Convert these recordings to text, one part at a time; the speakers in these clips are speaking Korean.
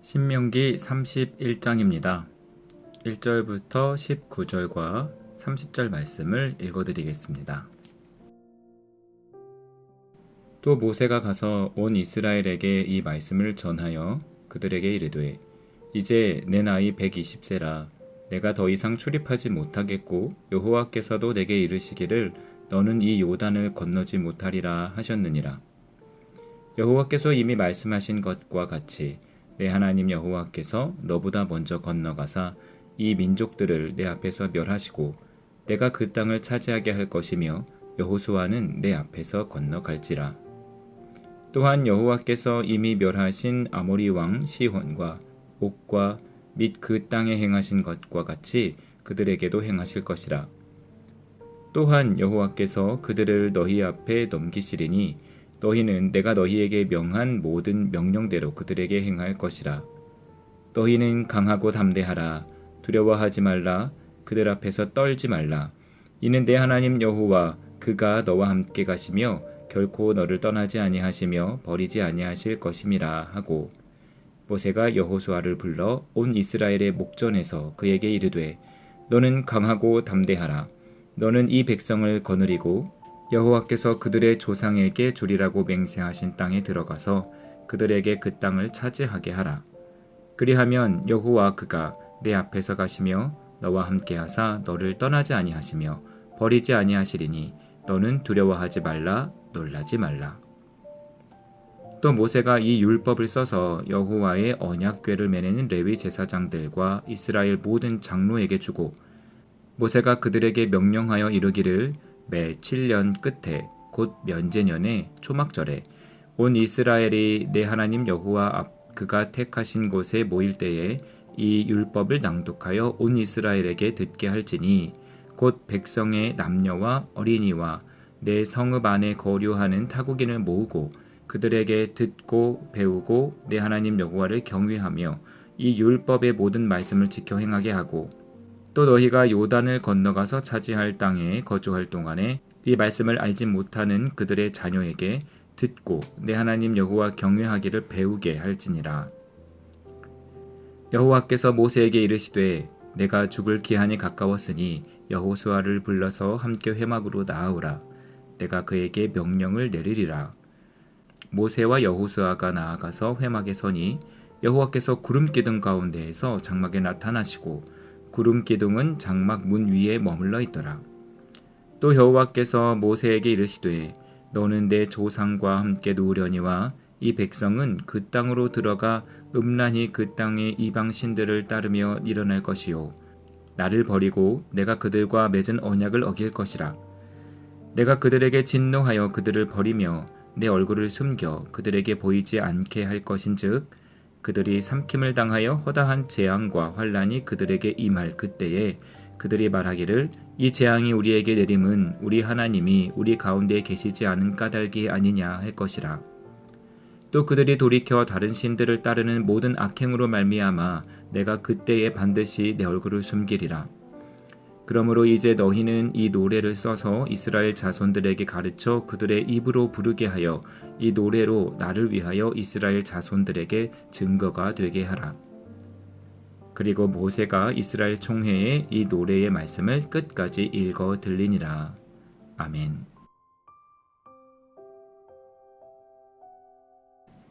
신명기 31장입니다. 1절부터 19절과 30절 말씀을 읽어드리겠습니다. 또 모세가 가서 온 이스라엘에게 이 말씀을 전하여 그들에게 이르되 이제 내 나이 120세라 내가 더 이상 출입하지 못하겠고 여호와께서도 내게 이르시기를 너는 이 요단을 건너지 못하리라 하셨느니라. 여호와께서 이미 말씀하신 것과 같이 내 하나님 여호와께서 너보다 먼저 건너가사 이 민족들을 내 앞에서 멸하시고 내가 그 땅을 차지하게 할 것이며 여호수아는 내 앞에서 건너갈지라. 또한 여호와께서 이미 멸하신 아모리 왕 시혼과 옥과 및 그 땅에 행하신 것과 같이 그들에게도 행하실 것이라. 또한 여호와께서 그들을 너희 앞에 넘기시리니 너희는 내가 너희에게 명한 모든 명령대로 그들에게 행할 것이라. 너희는 강하고 담대하라. 두려워하지 말라. 그들 앞에서 떨지 말라. 이는 내 하나님 여호와 그가 너와 함께 가시며 결코 너를 떠나지 아니하시며 버리지 아니하실 것임이라 하고, 모세가 여호수아를 불러 온 이스라엘의 목전에서 그에게 이르되 너는 강하고 담대하라. 너는 이 백성을 거느리고 여호와께서 그들의 조상에게 주리라고 맹세하신 땅에 들어가서 그들에게 그 땅을 차지하게 하라. 그리하면 여호와 그가 내 앞에서 가시며 너와 함께 하사 너를 떠나지 아니하시며 버리지 아니하시리니 너는 두려워하지 말라. 놀라지 말라. 또 모세가 이 율법을 써서 여호와의 언약궤를 매내는 레위 제사장들과 이스라엘 모든 장로에게 주고, 모세가 그들에게 명령하여 이르기를 매 7년 끝에 곧 면제년의 초막절에 온 이스라엘이 내 하나님 여호와 앞 그가 택하신 곳에 모일 때에 이 율법을 낭독하여 온 이스라엘에게 듣게 할지니 곧 백성의 남녀와 어린이와 내 성읍 안에 거류하는 타국인을 모으고 그들에게 듣고 배우고 내 하나님 여호와를 경외하며 이 율법의 모든 말씀을 지켜 행하게 하고, 또 너희가 요단을 건너가서 차지할 땅에 거주할 동안에 이 말씀을 알지 못하는 그들의 자녀에게 듣고 내 하나님 여호와 경외하기를 배우게 할지니라. 여호와께서 모세에게 이르시되 내가 죽을 기한이 가까웠으니 여호수아를 불러서 함께 회막으로 나아오라. 내가 그에게 명령을 내리리라. 모세와 여호수아가 나아가서 회막에 서니 여호와께서 구름 기둥 가운데에서 장막에 나타나시고 구름 기둥은 장막 문 위에 머물러 있더라. 또 여호와께서 모세에게 이르시되 너는 내 조상과 함께 누우려니와 이 백성은 그 땅으로 들어가 음란히 그 땅의 이방 신들을 따르며 일어날 것이요 나를 버리고 내가 그들과 맺은 언약을 어길 것이라. 내가 그들에게 진노하여 그들을 버리며 내 얼굴을 숨겨 그들에게 보이지 않게 할 것인즉 그들이 삼킴을 당하여 허다한 재앙과 환난이 그들에게 임할 그때에 그들이 말하기를 이 재앙이 우리에게 내림은 우리 하나님이 우리 가운데 계시지 않은 까닭이 아니냐 할 것이라. 또 그들이 돌이켜 다른 신들을 따르는 모든 악행으로 말미암아 내가 그때에 반드시 내 얼굴을 숨기리라. 그러므로 이제 너희는 이 노래를 써서 이스라엘 자손들에게 가르쳐 그들의 입으로 부르게 하여 이 노래로 나를 위하여 이스라엘 자손들에게 증거가 되게 하라. 그리고 모세가 이스라엘 총회에 이 노래의 말씀을 끝까지 읽어 들리니라. 아멘.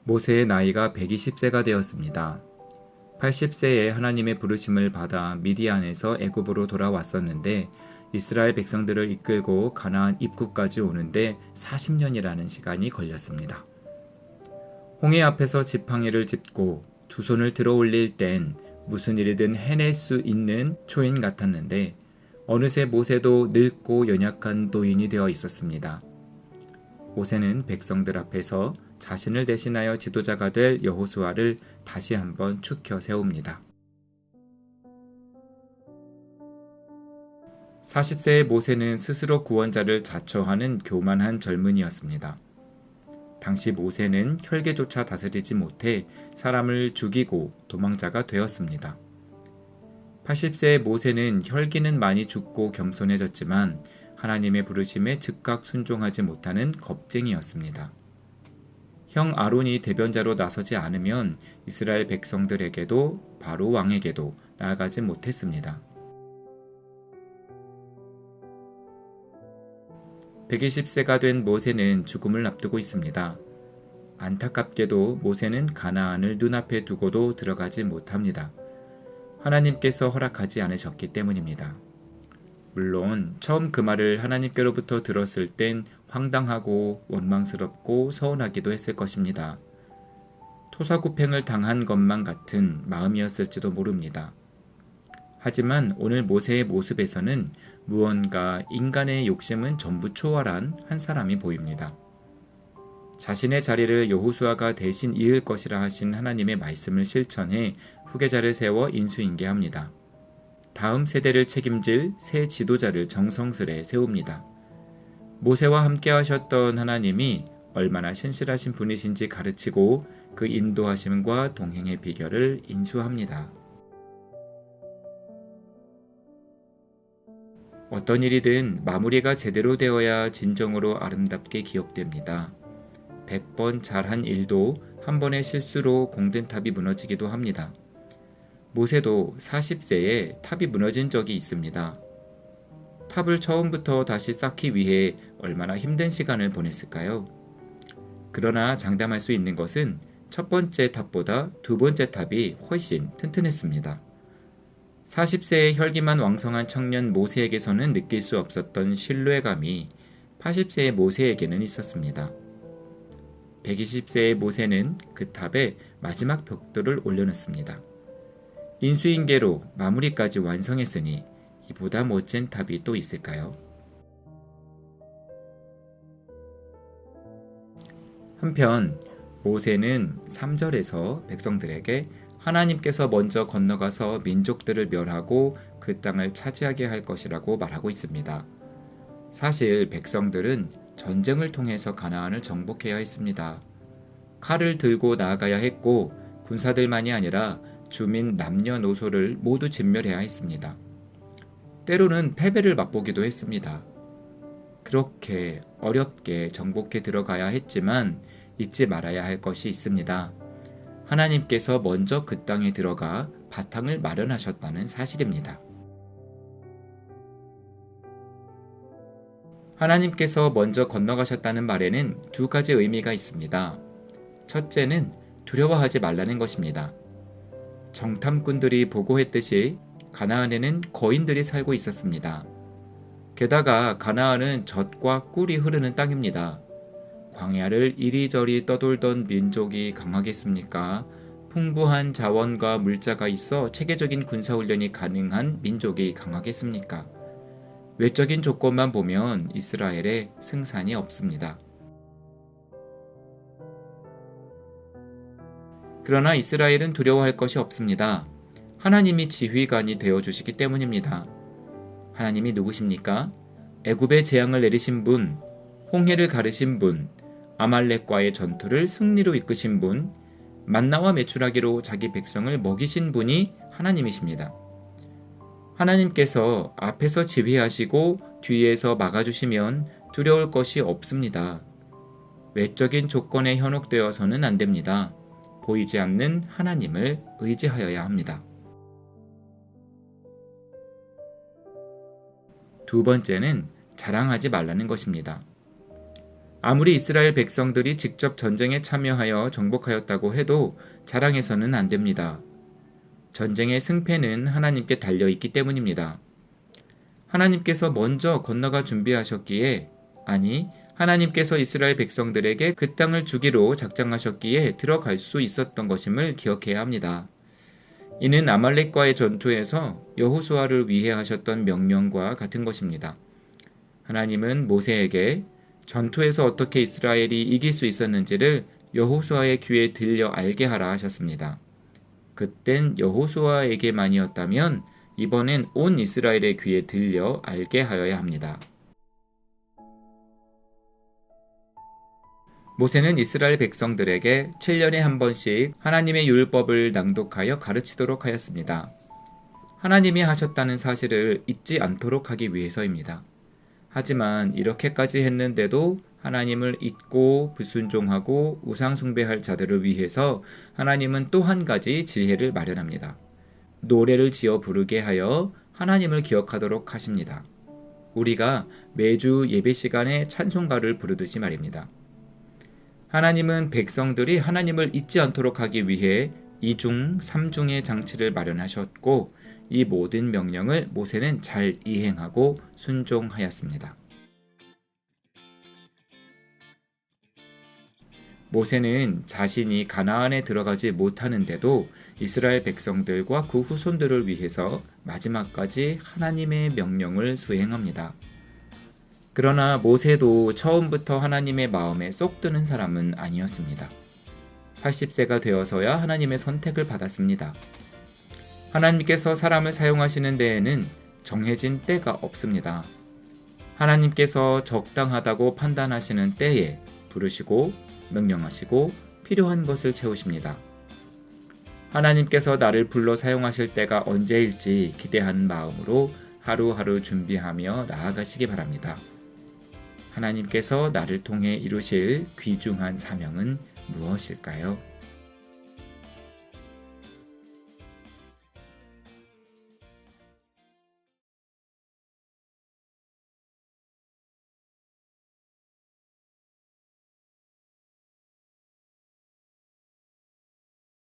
모세의 나이가 120세가 되었습니다. 80세에 하나님의 부르심을 받아 미디안에서 애굽으로 돌아왔었는데 이스라엘 백성들을 이끌고 가나안 입구까지 오는데 40년이라는 시간이 걸렸습니다. 홍해 앞에서 지팡이를 짚고 두 손을 들어 올릴 땐 무슨 일이든 해낼 수 있는 초인 같았는데 어느새 모세도 늙고 연약한 노인이 되어 있었습니다. 모세는 백성들 앞에서 자신을 대신하여 지도자가 될 여호수아를 다시 한번 추켜 세웁니다. 40세의 모세는 스스로 구원자를 자처하는 교만한 젊은이였습니다. 당시 모세는 혈계조차 다스리지 못해 사람을 죽이고 도망자가 되었습니다. 80세의 모세는 혈기는 많이 죽고 겸손해졌지만 하나님의 부르심에 즉각 순종하지 못하는 겁쟁이였습니다. 형 아론이 대변자로 나서지 않으면 이스라엘 백성들에게도 바로 왕에게도 나아가지 못했습니다. 120세가 된 모세는 죽음을 앞두고 있습니다. 안타깝게도 모세는 가나안을 눈앞에 두고도 들어가지 못합니다. 하나님께서 허락하지 않으셨기 때문입니다. 물론 처음 그 말을 하나님께로부터 들었을 땐 황당하고 원망스럽고 서운하기도 했을 것입니다. 토사구팽을 당한 것만 같은 마음이었을지도 모릅니다. 하지만 오늘 모세의 모습에서는 무언가 인간의 욕심은 전부 초월한 한 사람이 보입니다. 자신의 자리를 여호수아가 대신 이을 것이라 하신 하나님의 말씀을 실천해 후계자를 세워 인수인계합니다. 다음 세대를 책임질 새 지도자를 정성스레 세웁니다. 모세와 함께 하셨던 하나님이 얼마나 신실하신 분이신지 가르치고 그 인도하심과 동행의 비결을 인수합니다. 어떤 일이든 마무리가 제대로 되어야 진정으로 아름답게 기억됩니다. 100번 잘한 일도 한 번의 실수로 공든 탑이 무너지기도 합니다. 모세도 40세에 탑이 무너진 적이 있습니다. 탑을 처음부터 다시 쌓기 위해 얼마나 힘든 시간을 보냈을까요? 그러나 장담할 수 있는 것은 첫 번째 탑보다 두 번째 탑이 훨씬 튼튼했습니다. 40세의 혈기만 왕성한 청년 모세에게서는 느낄 수 없었던 신뢰감이 80세의 모세에게는 있었습니다. 120세의 모세는 그 탑에 마지막 벽돌을 올려놓습니다. 인수인계로 마무리까지 완성했으니 이보다 멋진 탑이 또 있을까요? 한편 모세는 3절에서 백성들에게 하나님께서 먼저 건너가서 민족들을 멸하고 그 땅을 차지하게 할 것이라고 말하고 있습니다. 사실 백성들은 전쟁을 통해서 가나안을 정복해야 했습니다. 칼을 들고 나아가야 했고 군사들만이 아니라 주민 남녀노소를 모두 진멸해야 했습니다. 때로는 패배를 맛보기도 했습니다. 그렇게 어렵게 정복해 들어가야 했지만 잊지 말아야 할 것이 있습니다. 하나님께서 먼저 그 땅에 들어가 바탕을 마련하셨다는 사실입니다. 하나님께서 먼저 건너가셨다는 말에는 두 가지 의미가 있습니다. 첫째는 두려워하지 말라는 것입니다. 정탐꾼들이 보고했듯이 가나안에는 거인들이 살고 있었습니다. 게다가 가나안은 젖과 꿀이 흐르는 땅입니다. 광야를 이리저리 떠돌던 민족이 강하겠습니까? 풍부한 자원과 물자가 있어 체계적인 군사훈련이 가능한 민족이 강하겠습니까? 외적인 조건만 보면 이스라엘에 승산이 없습니다. 그러나 이스라엘은 두려워할 것이 없습니다. 하나님이 지휘관이 되어주시기 때문입니다. 하나님이 누구십니까? 애굽의 재앙을 내리신 분, 홍해를 가르신 분, 아말렉과의 전투를 승리로 이끄신 분, 만나와 메추라기로 자기 백성을 먹이신 분이 하나님이십니다. 하나님께서 앞에서 지휘하시고 뒤에서 막아주시면 두려울 것이 없습니다. 외적인 조건에 현혹되어서는 안 됩니다. 보이지 않는 하나님을 의지하여야 합니다. 두 번째는 자랑하지 말라는 것입니다. 아무리 이스라엘 백성들이 직접 전쟁에 참여하여 정복하였다고 해도 자랑해서는 안 됩니다. 전쟁의 승패는 하나님께 달려있기 때문입니다. 하나님께서 먼저 건너가 준비하셨기에, 아니 하나님께서 이스라엘 백성들에게 그 땅을 주기로 작정하셨기에 들어갈 수 있었던 것임을 기억해야 합니다. 이는 아말렉과의 전투에서 여호수아를 위해 하셨던 명령과 같은 것입니다. 하나님은 모세에게 전투에서 어떻게 이스라엘이 이길 수 있었는지를 여호수아의 귀에 들려 알게 하라 하셨습니다. 그땐 여호수아에게만이었다면 이번엔 온 이스라엘의 귀에 들려 알게 하여야 합니다. 모세는 이스라엘 백성들에게 7년에 한 번씩 하나님의 율법을 낭독하여 가르치도록 하였습니다. 하나님이 하셨다는 사실을 잊지 않도록 하기 위해서입니다. 하지만 이렇게까지 했는데도 하나님을 잊고 불순종하고 우상 숭배할 자들을 위해서 하나님은 또 한 가지 지혜를 마련합니다. 노래를 지어 부르게 하여 하나님을 기억하도록 하십니다. 우리가 매주 예배 시간에 찬송가를 부르듯이 말입니다. 하나님은 백성들이 하나님을 잊지 않도록 하기 위해 이중, 삼중의 장치를 마련하셨고 이 모든 명령을 모세는 잘 이행하고 순종하였습니다. 모세는 자신이 가나안에 들어가지 못하는데도 이스라엘 백성들과 그 후손들을 위해서 마지막까지 하나님의 명령을 수행합니다. 그러나 모세도 처음부터 하나님의 마음에 쏙 드는 사람은 아니었습니다. 80세가 되어서야 하나님의 선택을 받았습니다. 하나님께서 사람을 사용하시는 데에는 정해진 때가 없습니다. 하나님께서 적당하다고 판단하시는 때에 부르시고 명령하시고 필요한 것을 채우십니다. 하나님께서 나를 불러 사용하실 때가 언제일지 기대하는 마음으로 하루하루 준비하며 나아가시기 바랍니다. 하나님께서 나를 통해 이루실 귀중한 사명은 무엇일까요?